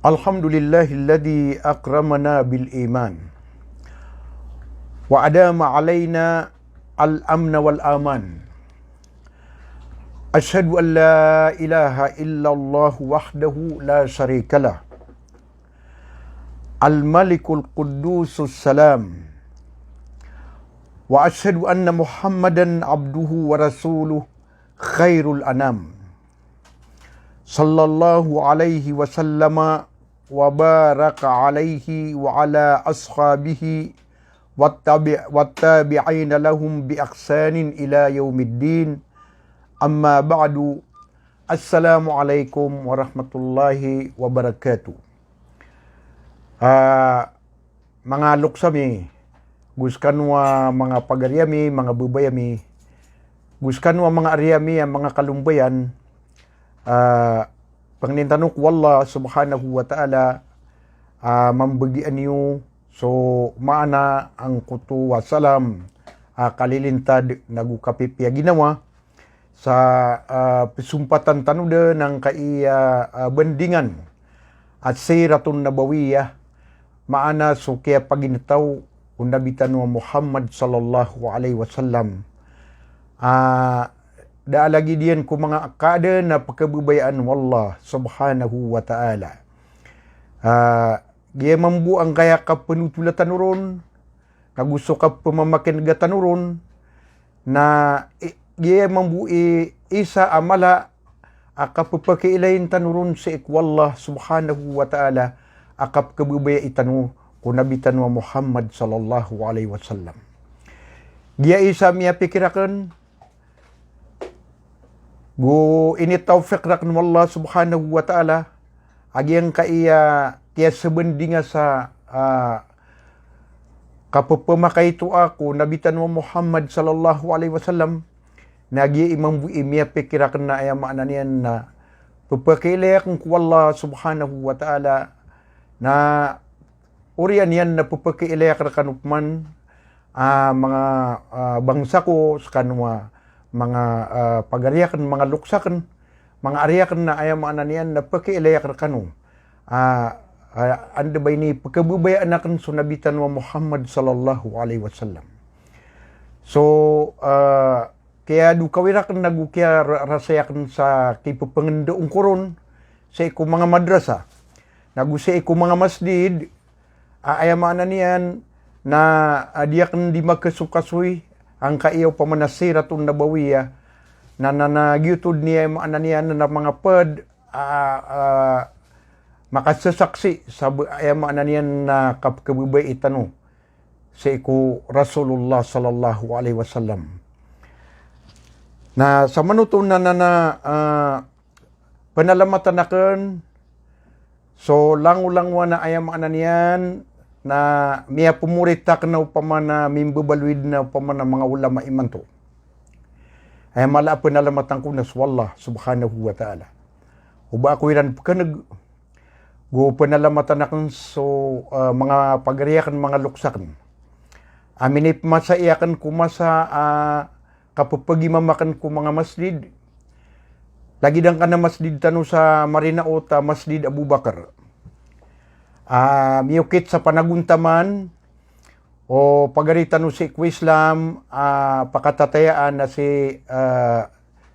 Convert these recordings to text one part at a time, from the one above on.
Alhamdulillahilladzi akramana bil iman wa adama alaina al-amna wal aman. Asyhadu an la ilaha illallah wahdahu la syarikalah. Al-Malikul Quddusus Salam. Wa asyhadu anna Muhammadan abduhu wa rasuluh khairul anam. Sallallahu alaihi wasallama wa baraka alaihi wa ala ashabihi wattabi'ina lahum bi ihsanin ila yaumiddin. Amma ba'du. Assalamualaikum warahmatullahi wabarakatuh. Mga luksami, guskanwa mga pagaryami, mga bubayami, guskanwa mga aryami, mga kalumbayan, pangnintanok wallah subhanahu wa ta'ala mambagian niyo so maana ang kutu wasalam kalilintad nagukapipya ginawa sa pisumpatan tanuda ng kaiya bandingan at siratun nabawiyah maana so kaya paginitaw unabitan wa Muhammad sallallahu alaihi wasallam lagi diyan ko mga akada na pagkabubayaan wallah subhanahu wa ta'ala. Gaya mambu ang kaya ka penutulatan nuron, kagusto ka pamamakin gatan nuron, na gaya mambu isa amala akapapakilayin tanuron sa ikwallah subhanahu wa ta'ala akap kabubaya itanu kunabitan wa Muhammad sallallahu alaihi wasallam. Gaya isa miya pikirakan, go ini taufiq rakn wallah subhanahu wa ta'ala agyang kaya sebendinga sa kapapamakay ito ako nabitan mo Muhammad sallallahu alaihi wasallam nagi imam bu imiya pikirakan na ayama niyan na papakailayak ng wallah subhanahu wa ta'ala na urian yan na papakailayak rakanupman mga bangsa ko sa kanwa mga pagariyakan, mga luksakan, mga ariyakan na ayam niyan na pakiilayak kanu. Anda ba ini pagkabubayaan akan sunabitan wa Muhammad sallallahu alaihi wasallam. So, kaya dukawirakan nagukya rasayakan sa kipapangandaong koron sa iku mga madrasa. Sa iku mga masjid, ayam niyan na adiyakan di magkasukasuy ang kaiyaw pamanasiratun nabawiya na nagyutod niya niya na mga pad makasasaksi sa niya na kapkabubay itano sa iku Rasulullah sallallahu alaihi wasallam. Na sa manutun na panalamatan akan so langulang na niyan na miya pumuritak na upamana mimbabalwid na upamana mga ulama iman to. Ay mala panalamatan ko na wallah subhanahu wa ta'ala. Uba ako iran pagkanag go panalamatan akong so mga pagariyakan mga luksakan. Aminip masaiyakan ko masa kapapagimamakan ko mga masjid. Lagi dang ka na masjid tano sa Marinaota, Masjid Abu Bakar. Miyukit sa panaguntaman o pagaritan si Islam pakatatayaan na si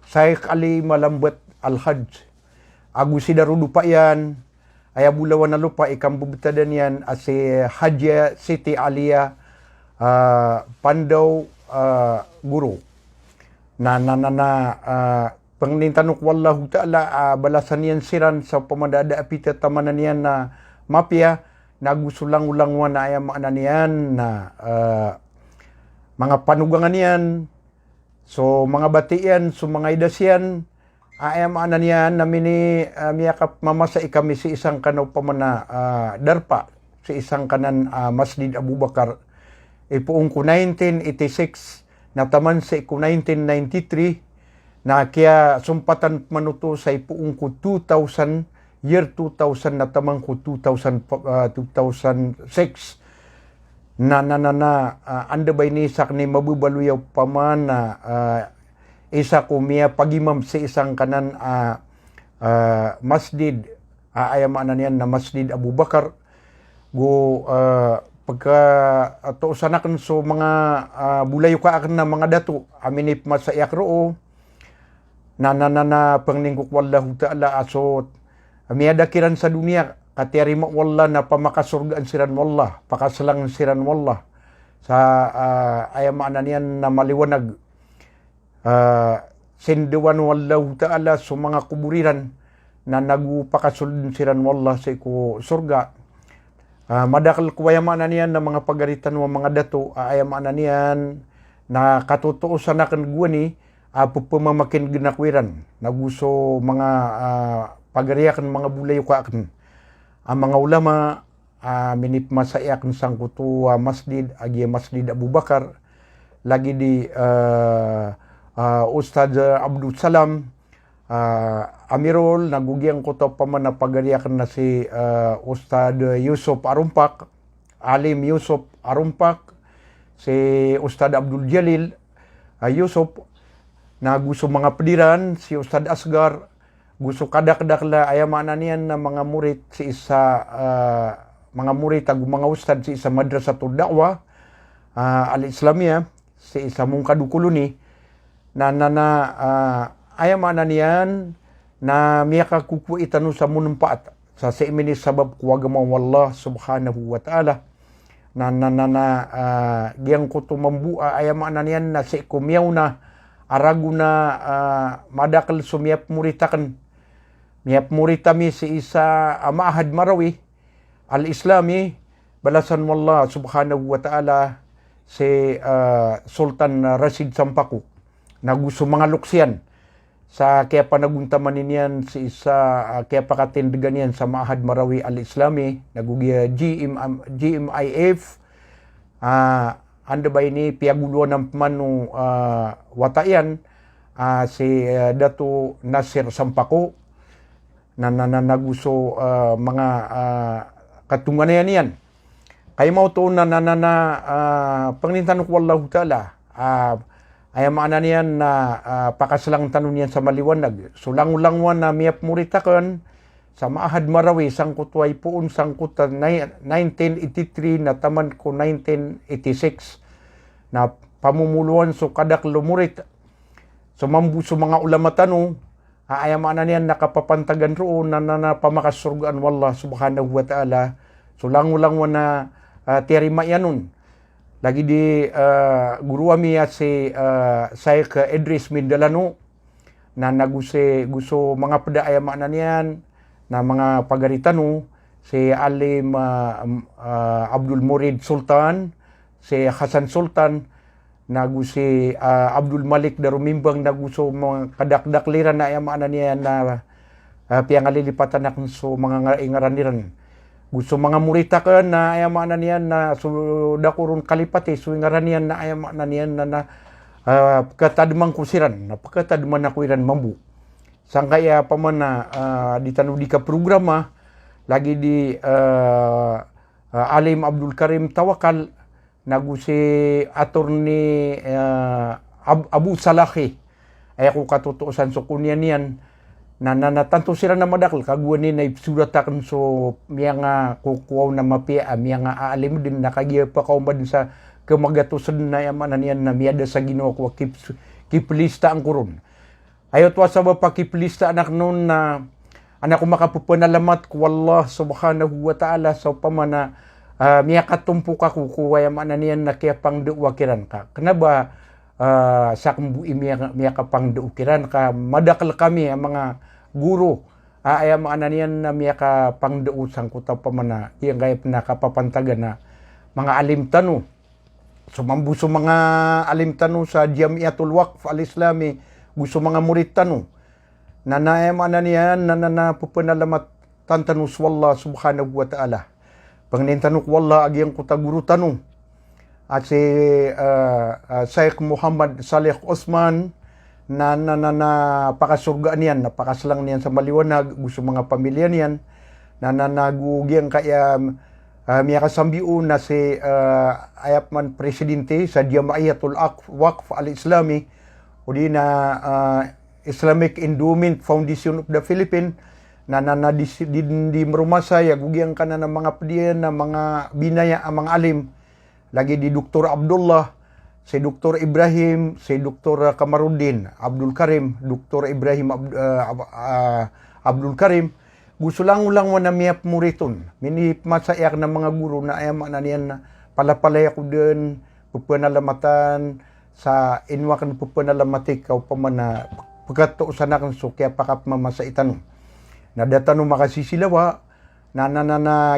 Shaykh Ali Malambat Al-Hajj agusi darudupa yan ayabulawan na lupa ikambubitadan yan si Hajja Siti Aliyah Pandaw Guru na pangnintanok wallahu ta'ala balasan yan siran sa pamadada apita tamanan yan na mapya, nagusulang-ulangwan na ayam niyan na mga panugangan yan, so mga batian, so mga idasyan, ayam niyan na miyakap mamasa ikami si isang kanaw pamana darpa, si isang kanan Masjid Abu Bakar, ipuong ko 1986, nataman sa iku 1993, na kaya sumpatan manuto sa ipuong ko 2000, year 2000 na tamang ko 2006 na anda ba inisak ni mabubaluyaw paman na isa ko miya pagimam sa isang kanan masjid ayam niyan na Masjid Abu Bakar go pagka tuusanak so mga bulayo ka akan na mga dato aminip masayak roo na pangningkok wallahu ta'ala asot miyada kiran sa dunia katiyari mo wallah na pamakasurgaan siran wallah pakasalang siran wallah sa ayam niyan na maliwanag sendewan wallahu ta'ala so mga kuburiran na nagupakasulun siran wallah sa iku surga. Madakal kuwayamanan niyan na mga pagaritan ng mga dato, ayamanan niyan na katutuusan na kan guwani, pupumamakin ginakwiran, naguso mga pagariakan mga bulayo kaakan. Ang mga ulama, minip masayakan sang kutu masjid, agi Masjid Abu Bakar, lagi di Ustaz Abdul Salam, Amirul, nagugyang ko to pa man na pagariakan na si Ustad Yusuf Arumpak, Alim Yusuf Arumpak, si Ustad Abdul Jalil Yusuf, na gusto mga pediran, si Ustad Asgar, gusto kadak-kadak la ayamanan niyan na mga murid si isa, mga murid ag mga ustad si isa madrasatul da'wah, al-Islamiyah, si isa mong kadukuluni, ayamanan niyan na miyaka kuku itanu sa munumpaat sa seimini sabab kuwagama wallah subhanahu wa ta'ala giyang kutu mambua ayamanan niyan na si kumyaw na aragu na madakal sumiyap muritakan miyap muritami si isa maahad marawi al-Islami balasan wallah subhanahu wa ta'ala si Sultan Rashid Sampaku na gusto mga luksyan sa kaya panaguntaman niyan si isa kaya pakatindigan niyan sa Maahad Marawi Al-Islami nagugya GMIF anda ba ini piaguluan ng manu watayan si Dato Nasir Sampako na naguso mga katungan yan kaya mo to na pangnintan ko wallahu ta'ala ayamanan niyan na pakasalang tanong niyan sa maliwanag. Sulang-ulangwan na miyap muritakan sa Maahad Marawi, sangkot way puun, sangkot 1983 na taman ko 1986 na pamumuluan so kadak lumurit. So mambu so mga ulama tanong, ayamanan niyan nakapapantagan roon na pamakasurgaan wallah subhanahu wa ta'ala. Sulang-ulangwan na tiyarima yanun. Lagi di guru kami si Syekh Idris Mindalano na gusto mga padaayamanan niyan na mga pagaritano si Alim Abdul Murid Sultan, si Hasan Sultan, si Abdul Malik Darumimbang na gusto mga kadakdakliran na ayamanan niyan na piangalilipatan na so mga ingaraniran. Gusto mga murita ka na ayamanan niyan na dakurun kalipati suingaran niyan na ayamanan niyan na katadmang kusiran na pagkatadman na kuiran mambu sang kaya pa man na di tanu di ka programa lagi di Alim Abdul Karim Tawakal nagusi attorney Abu Salahi ay ako katutuusan so kunyan niyan na tanto sila na madakal kaguan ni na ipsudatakan so miya nga kukuwaw na mapia miya nga aalim din nakagiya pa kaumad sa kamagatusan na yamanan yan na miyada sa Ginoo ko kiplista ang kurun ayot wa sa pa kiplista anak noon na anak ko makapupanalamat ko wallah subhanahu wa ta'ala sa pamana miya katumpo ka kukuwa yamanan yan na kaya pang duwakiran ka kanaba sa kumbuhi miya ka pang duwakiran ka madakal kami ang mga guru ayamanan yan na miya ka pang duusang ko tapamana iyang gaya nakapapantagan na mga alim tanu sumambuso mga alim tanu sa Jamiatul Waqf Al-Islami gusto mga murid tanu na ayamanan yan na pupanalamat tantanus wallah subhanahu wa ta'ala pangnintanuk wallah agiyang kutaguru tanu at si Syekh Muhammad Saleh Osman na pakasurgaan niyan, napakaslang niyan sa maliwanag, gusto mga pamilya niyan, na nagugyang kaya miya kasambiu na si ayapman presidente sa Jamiatul Waqf Al-Islami o di na Islamic Endowment Foundation of the Philippines di rumah saya gugyang kana ng mga pediyan na mga binaya ang mga alim lagi di Dr. Abdullah, si Dr. Ibrahim, si Dr. Kamaruddin Abdul Karim, Dr. Ibrahim Abdul Karim gusto lang ulang mo na miyap muriton minip masayak ng mga guru na ayam na niyan na palapalay ako dun pupunalamatan sa inwakan pupunalamatik kau pamana pagkato sa nakan so kaya pakap mamasaitan na datano makasisilawa na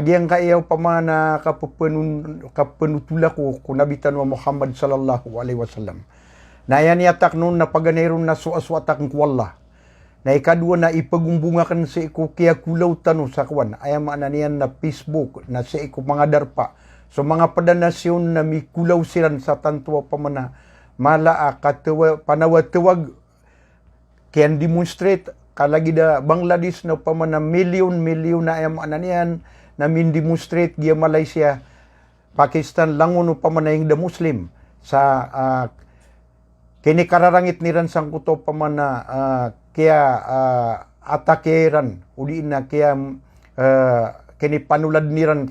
giyang kaayaw pamana kapenutula ko kunabitan wa Muhammad sallallahu alaihi wasallam na yan yatak nun na paganayron na suaswatak ng kuwala na ikadua na ipagumbungakan sa iko kaya kulaw tano sa kwan ayam niyan na Facebook na sa iko mga darpa so mga padanasyon na may kulaw siran sa tantuwa pamana malaa panawatawag can demonstrate kalagi da Bangladesh na pamana milyon na ayam niyan na min demonstrate giya Malaysia Pakistan langon no pamana yung da Muslim sa kini kararangit niran sang kuto pamana kaya atakeran uli na kaya kini panulad niran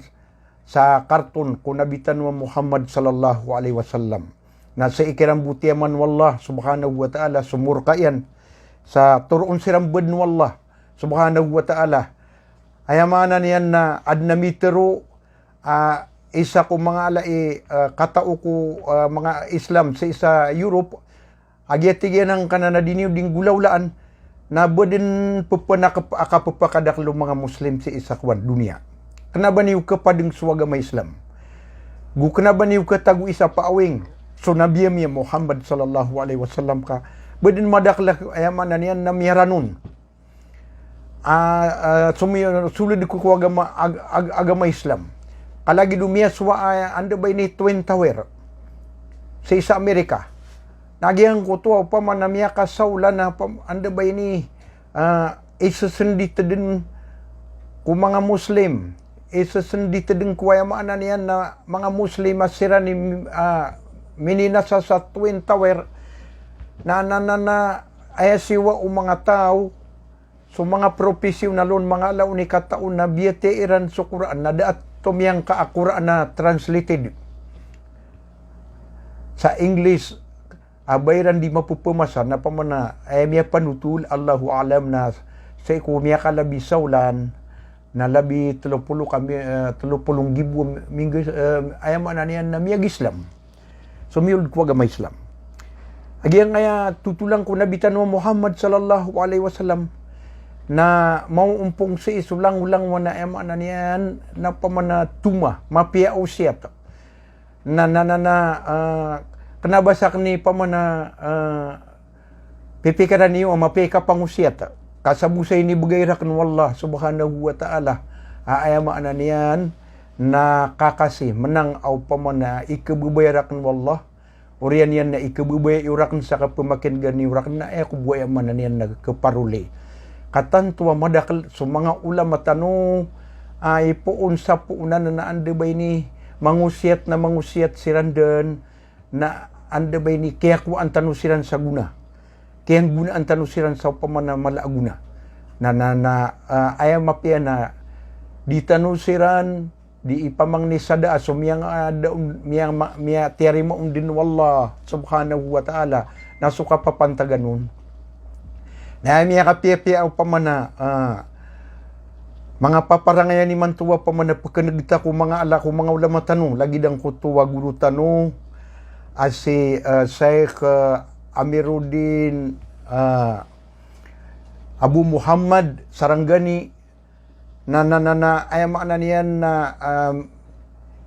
sa karton kunabitan wa Muhammad sallallahu alaihi wasallam na sa ikirang butiaman wallah subhanahu wa ta'ala sumurkayan sa turun siram bed wallah subhanahu wa ta'ala ayamana niyan na adnamitero isa ko mga alai katao ko mga Islam sa isa Europe agyatigyan ng kanana diniw ding gulawlaan na bodin akapapakadaklo mga Muslim sa isakwan dunia. Kenapa niyo kapading suwagama Islam? Kenapa niyo katagu isa paawing so nabiyam ya Muhammad sallallahu alaihi wasallam ka bodin madakla ayaman niyan na miyaranun. Sulod ko agama Islam. Kalagi dumiya suwa anda ba ini Twin Tower sa isa Amerika. Nagyang ko to pa man namiya kasawla na anda ba ini isasendita din ku mga Muslim isasendita din ku ayaman niyan na mga Muslim asira ni mininasa sa Twin Tower na ayasiwa o mga tao so mga profesionalon mga alaw ni kataon na biyateiran sa Quran na daat tumiyang ka-Quran na translated sa English abayran di mapupumasa na pamana ay miya panutul Allahu alam na sa iko miya kalabisawlan na labi 30 gibo minggu ayam niyan na miya Islam so miyod ko agama Islam agyang kaya tutulang ko nabitan mo Muhammad sallallahu alaihi wasallam na mauumpong si isulang-ulang wana ayam niyan na pamana tuma mapia usiat kanabasak ni pamana pipikaran niyo mapika pangusiat kasabusay ni bagayrakan wallah subhanahu wa ta'ala ayama niyan na kakasi menang au pamana ikabubayrakan wallah urian yan na ikabubay urakan sa kapamakin gani urakan na ako buhay man niyan nagkaparuli katantuwa madakal so mga ulama tanong ay puun sa puunan na ande ba ini mangusiat sirandan na anda ba ini kaya ko ang tanusiran sa guna kaya guna ang tanusiran sa pamana malaaguna ayam mapia na di tanusiran di ipamang ni sada so miyang tiari mo din wallah subhanahu wa ta'ala nasuka papantaganun na miya kapia o pamana mga paparangayan ni mantuwa pamana pagkanagita ko mga ala ko mga ulama tanong lagi dang ko tuwa guru tanong si Sheikh Amiruddin Abu Muhammad Saranggani na ayam niyan na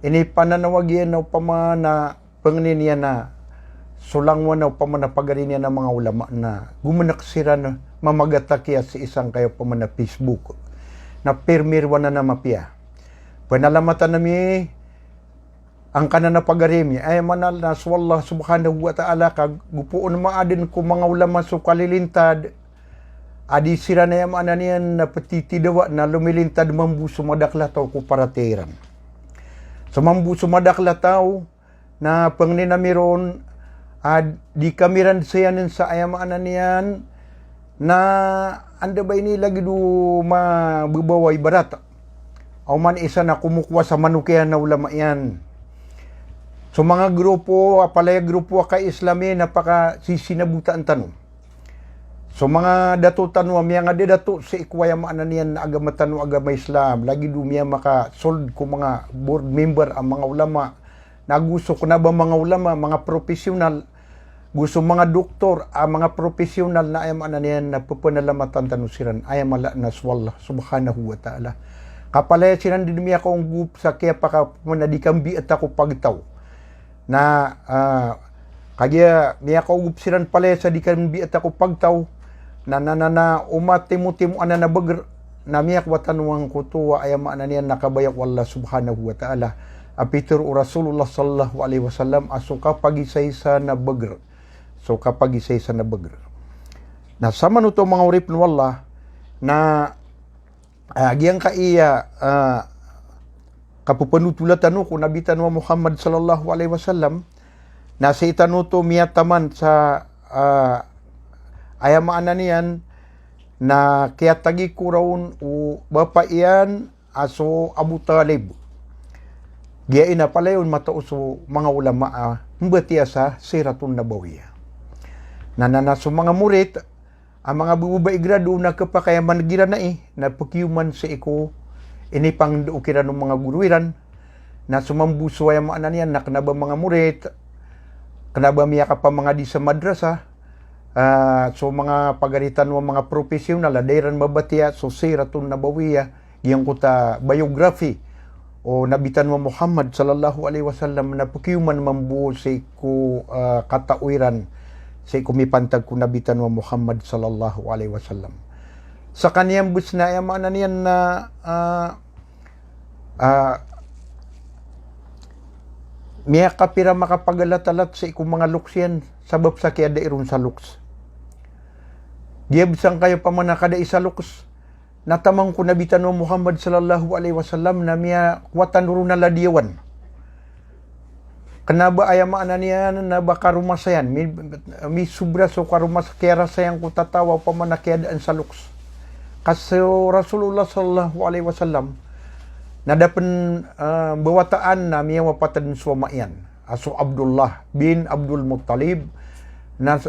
ini pananawagyan na pamana panginian na sulangwan na pamana pagarin na mga ulama na gumanak na mamagatakya sa isang kayo pamana Facebook na permirwan na mapia panalamatan nami ang kanana pagarim ay manal na wallah subhanahu wa ta'ala kag gupuon maadin ko mga ulama so kalilintad adi sira na yaman niyan na petitidawa na lumilintad mambu sumadakla tao ko parateran so mambu sumadakla tao na pangninamiron di kamiran sayanin sa ayamaan niyan na anda ba ini lagi do mababaway barat? O man isa na kumukuha sa manukian na ulama yan. So mga grupo, apalaya grupo kay Islami, napaka sisinabuta ang tanong. So mga dato tanong, miya nga di dato sa ikwaya maanan yan na agama tanong agama Islam. Lagi do miya maka-sold ko mga board member ang mga ulama. Nagusto ko na ba mga ulama, mga profesional, gusto mga doktor, mga profesional na ayam anan yan na pupunalamatan tanusiran, ayam ala naswallah subhanahu wa ta'ala. Kapalaya sinan din miya kong gup sa kaya paka manadikambi at ako pagtaw. Na kaya miya kong gup sinan palaya sa dikambi at ako pagtaw. Na umatimu-timu ana na bagr na miyak watanuang kutuwa ayam anan yan nakabayak wallah subhanahu wa ta'ala. Apitur Rasulullah sallallahu alaihi wasallam asuka pagisaysa na bagr. So kapag isa na bagr. Na sama nuto mga urip ng wallah na agiyang kaiya kapupanutulatan ko nabitan wa Muhammad sallallahu alaihi wasallam na sa itanuto miyataman sa ayamaan niyan na kaya tagi kurawon o bapa iyan aso Abu Talib. Giyain na palayon matauso mga ulama mbatiya sa Siratun Nabawiyah. Nananaso mga murit, ang mga bubay grado na kapakayaman gira na na pakyuman sa iko, inipang dookira ng mga guruiran, na sumambuso ay maanan yan, na kanaba mga murit, kanaba miya ka pa mga di sa madrasa, so mga pagaritan ng mga profesional, adairan mabatiya, so Siratun Nabawiyah, yung kuta biography, o nabitan mo Muhammad sallallahu alaihi wasallam na pakyuman mambuo sa iko katauiran, sa kumipantag ko nabitan wa Muhammad sallallahu alaihi wasallam. Sa kaniyang bus na yamanan niyan na miya kapira makapagalalat sa ikong mga luksyan sabab sa kaya dairun sa luks. Giyabsang kayo pa man kada isa luks. Natamang ko nabitan wa Muhammad sallallahu alaihi wasallam na miya watan ro na ladiyawan. Kenapa ayam ananian na baka rumasayan mi subra so karumas kera sayang ko tatawa pa man keadaan sa luks. Kasi Rasulullah sallallahu alaihi wasallam nadapen bawataan na miya wapatan suama yan. Aso Abdullah bin Abdul Muttalib na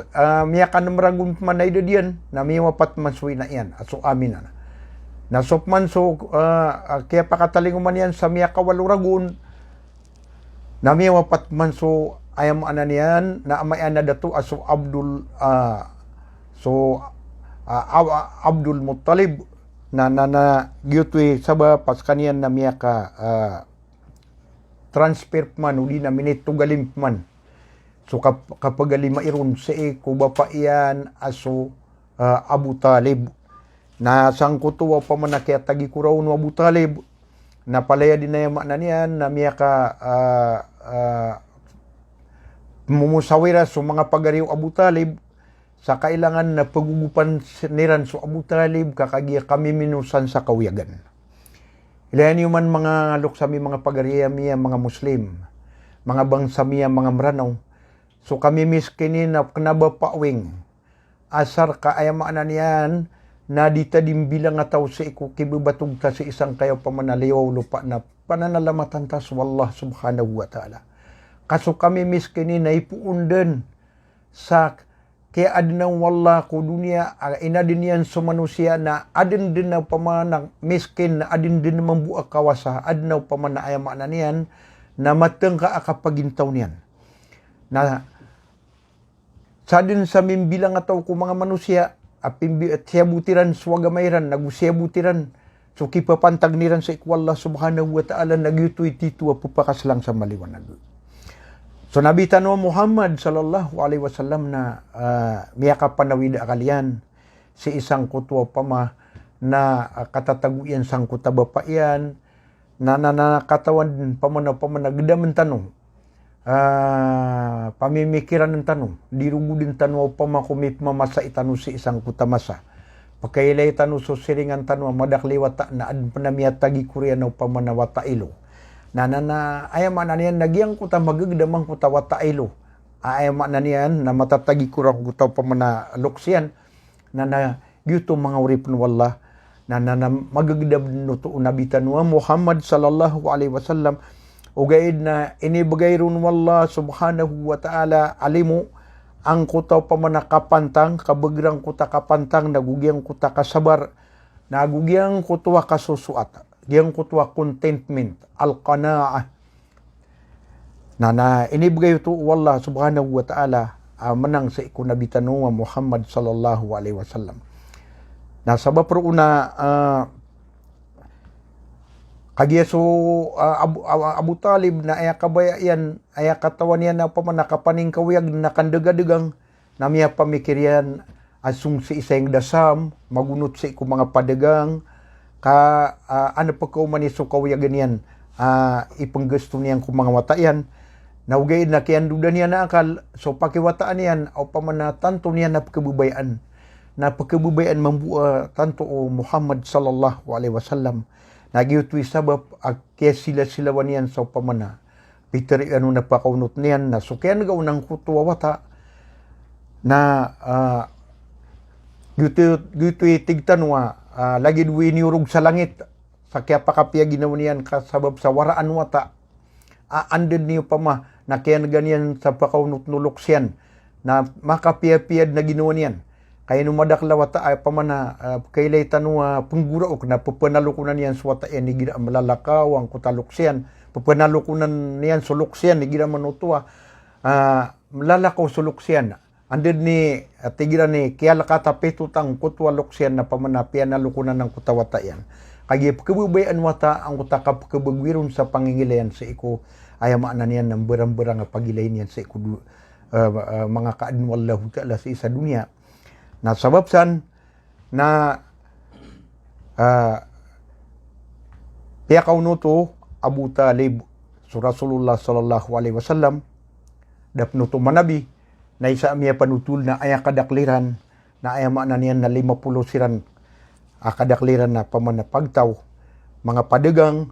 miya kan meragun manay diyan na miya wapat masui na yan. Aso amin na. Na sopman so kaya pakatalinguman yan sa miya kawaluragun nami wapat man so ayam ananian na amayan na dato aso Abdul Muttalib na gyutwi saba pas kanian na miya ka transfer man uli na minit tugalim man so kapag mairun sa ko bapa iyan aso Abu Talib na sangkutuwa pa man na kaya tagi kuraw no Abu Talib na palaya din na yaman na niyan na miya ka mumusawira so mga pagariw Abu Talib sa kailangan na pagugupan niran so Abu Talib kakagiya kami minusan sa kawiyagan. Ilayan yung man mga luksami mga pagariya miya mga Muslim, mga bangsa miya mga maranaw. So kami miskinin na knabapawing asar ka ayamaan na niyan na dita din bilang nga tao sa iku kibubatog ta sa isang kayo pamanaliwaw lupa na pananalamatan ta sa Allah subhanahu wa ta'ala. Kaso kami miskinin na ipuundan sa kaya adin ng wallah ko dunia ina din yan sa manusia na adin din na pamanang miskin na adin din na mambuak kawasa adin na pamanang ayamaan na niyan na mateng ka akapagintaw niyan. Na sa din sa mimbilang nga tao ko mga manusia apimbi at siyabutiran suwagamairan nagusiyabutiran so kipapantag niran sa ikwallah subhanahu wa ta'ala nagyutoy titwa pupakas lang sa maliwanag. So nabitan mo Muhammad sallallahu alaihi wasallam na miyaka panawid akalian si isang kutwa pama na katataguyan sang kutaba pa iyan na katawan pamana gdaman tanong pamimikiran ng tanong, dirugudin tanong pa makumip mamasa itano si isang kutamasa. Pagkailay tanong so siringan tanong, madakliwata na adpanamiyat tagi kuriyan o pamanawata ilo. Na ayaman na niyan, nagyang kuta magagdamang kuta wata ilo. Ayaman na niyan, na matatagi kurang kuta pamanaluksyan, na gyuto mga uripon wallah na magagdab no to nabitan wa Muhammad sallallahu alaihi wasallam o gaid na inibagay ron wallah subhanahu wa ta'ala alimu ang kutaw pa man nakapantang kabagrang kuta kapantang nagugyang kuta kasabar nagugyang kutwa kasusuat gyang kutwa contentment al-qanaah na inibagay to wallah subhanahu wa ta'ala menang sa iku nabitan wa Muhammad sallallahu alaihi wasallam. Nah, sabab ro una kagya so Abu Talib na aya kabayan aya katawan yan na pamanakapaning kawiyag na kandegadegang namiya pamikiryan asung si isang dasam magunot sa iku mga padagang ka ano pa ko maniso kawiyagan yan ipanggusto niyan kung mga watayan naugay na kiyan duda niya na akal so pakiwataan niyan o pamana tanto niya na pagkabubayan mambuha tanto o Muhammad sallallahu alaihi wasallam nagyutwi sabab kaya sila-silawan niyan sa pamana Peter ano na pakaunot niyan na so kaya nagaw ng kutwa wata na gyutwi tigtanwa lagi duwi niurog sa langit sa kaya pakapya ginawa niyan kasabab sa waraan wata anded niyo pa ma na kaya ganyan sa pakaunot nuluksyan na makapiyapiyad na ginawa niyan kaya numadaklawata ay pamana kailay tanwa pengguraok na pupanalukunan niyan suwata yan ni gira malalakaw ang kutaluksyan pupanalukunan niyan suluksyan ni gira manutua malalakaw suluksyan anded ni tigira ni kaya lakata petutang kutwa luksyan na pamana pianalukunan ng kutawata yan kaya pagkabubayan wata ang kutakap kabagwiron sa pangingilayan sa iku ay maanan niyan ng berang-berang pagilay niyan sa iku mga kaadun wallahu ta'ala sa isa dunia na sabab san na piyakaw nuto Abu Talib so Rasulullah sallallahu alaihi wasallam dapnuto manabi na isa miya panutul na aya kadakliran na aya maanan niyan na 50 siran kadakliran na pamana pagtaw mga padagang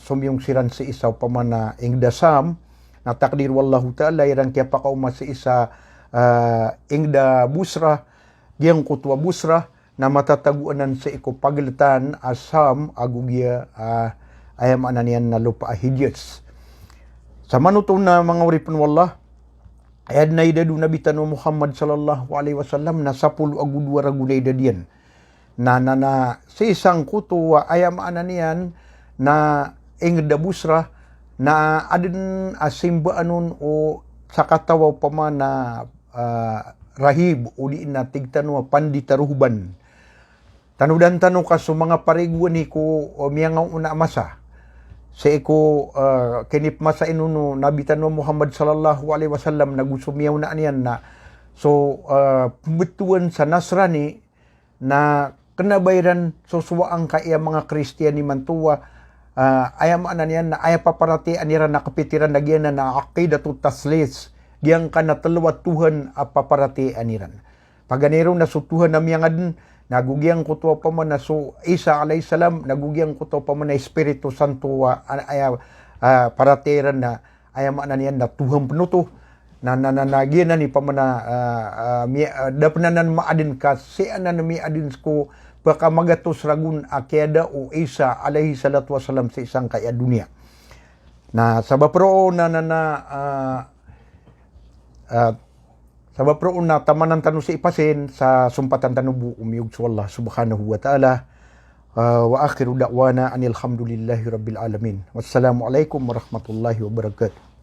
sumyong siran sa isaw pamana ingdasam na takdir wallahu ta'ala irang kaya pa kauma sa isa ingda busra giyang kutwa busra na matataguanan sa iko paglatan asam agugya ayam ananian na lupa ahidiyas sa manutong na mga uripon wallah ayad na idadu nabitan wa Muhammad sallallahu alaihi wasallam na 10 agudwa ragunay dadiyan na sa isang kuto ayam ananian na ingda busra na adin asimba anon o sa katawaw pa man na rahib o di na tigtanwa panditaruhban tanudan tanu ka so mga pariguan ni ko miyangaw una masa sa iko kinip masa inuno nabitan wa Muhammad sallallahu alaihi wasallam nagusumiyaw na niyan na so pumituan sa Nasrani na kanabayran susuwa ang kaya mga Kristiyani mantuwa ayam anan yan na aya paparati aniran nakapitiran na gyan na aqidatu taslis gyan ka na talawat Tuhan paparati aniran paganiro na sutuhan na miyangan nagugyang kutwa pa man na so Isa alayhi salam nagugyang kutwa pa man na Espiritu Santo aya paratiran na ayam anan yan na Tuhan penutuh na nagyan na ni pamana dapnanan maadin ka sianan mi adin ko baka magatos ragun akyada o Isa alayhi salatu wasalam sa isang kaya dunia na sabapro na sabapro na tamanan tanu sa ipasin sa sumpatan tanubu umiyog sa Allah subhanahu wa ta'ala wa akhiru da'wana anil hamdulillahi rabbil alamin wassalamu alaikum warahmatullahi wabarakatuh.